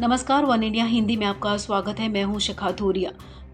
नमस्कार, one India Hindi में आपका स्वागत है। मैं हूं शिखा धूरिया।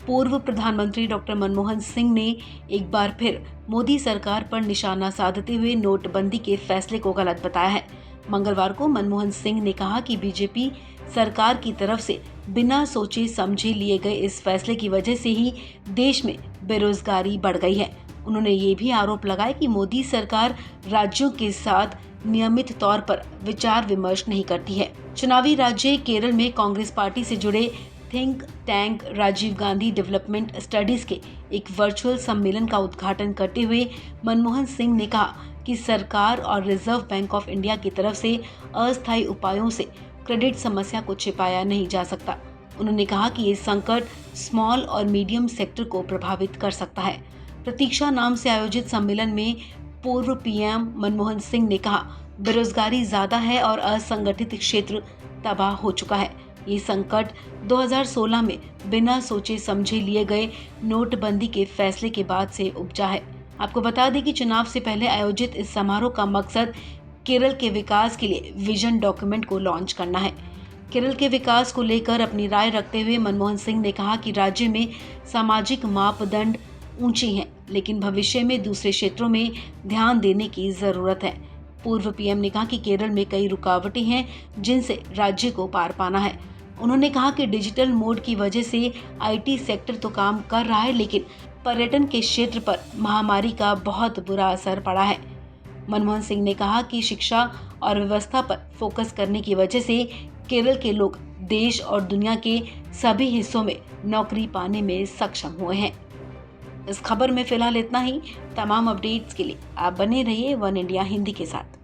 पूर्व प्रधानमंत्री डॉक्टर मनमोहन सिंह ने एक बार फिर मोदी सरकार पर निशाना साधते हुए नोटबंदी के फैसले को गलत बताया है। मंगलवार को मनमोहन सिंह ने कहा कि बीजेपी सरकार की तरफ से बिना सोचे समझे लिए गए इस फैसले की वजह से ही देश में बेरोजगारी बढ़ गई है। उन्होंने ये भी आरोप लगाया कि मोदी सरकार राज्यों के साथ नियमित तौर पर विचार विमर्श नहीं करती है। चुनावी राज्य केरल में कांग्रेस पार्टी से जुड़े think tank Rajiv Gandhi development studies के एक वर्चुअल सम्मेलन का उद्घाटन करते हुए मनमोहन सिंह ने कहा कि सरकार और रिजर्व बैंक ऑफ इंडिया की तरफ से अस्थायी उपायों से क्रेडिट समस्या को छिपाया नहीं जा सकता। उन्होंने कहा कि ये संकट स्मॉल और मीडियम सेक्टर को प्रभावित कर सकता है। प्रतीक्षा नाम से आयोजित सम्मेलन में पूर्व पीएम मनमोहन सिंह ने कहा, बेरोजगारी ज्यादा है और असंगठित क्षेत्र तबाह हो चुका है। ये संकट 2016 में बिना सोचे समझे लिए गए नोटबंदी के फैसले के बाद से उपजा है। आपको बता दें कि चुनाव से पहले आयोजित इस समारोह का मकसद केरल के विकास के लिए विजन डॉक्यूमेंट को लॉन्च करना है। केरल के विकास को लेकर अपनी राय रखते हुए मनमोहन सिंह ने कहा कि राज्य में सामाजिक मापदंड ऊंची हैं, लेकिन भविष्य में दूसरे क्षेत्रों में ध्यान देने की जरूरत है। पूर्व पीएम ने कहा कि केरल में कई रुकावटें हैं जिनसे राज्य को पार पाना है। उन्होंने कहा कि डिजिटल मोड की वजह से आईटी सेक्टर तो काम कर रहा है, लेकिन पर्यटन के क्षेत्र पर महामारी का बहुत बुरा असर पड़ा है। मनमोहन सिंह ने कहा कि शिक्षा और व्यवस्था पर फोकस करने की वजह से केरल के लोग देश और दुनिया के सभी हिस्सों में नौकरी पाने में सक्षम हुए हैं। इस खबर में फिलहाल इतना ही। तमाम अपडेट्स के लिए आप बने रहिए वन इंडिया हिंदी के साथ।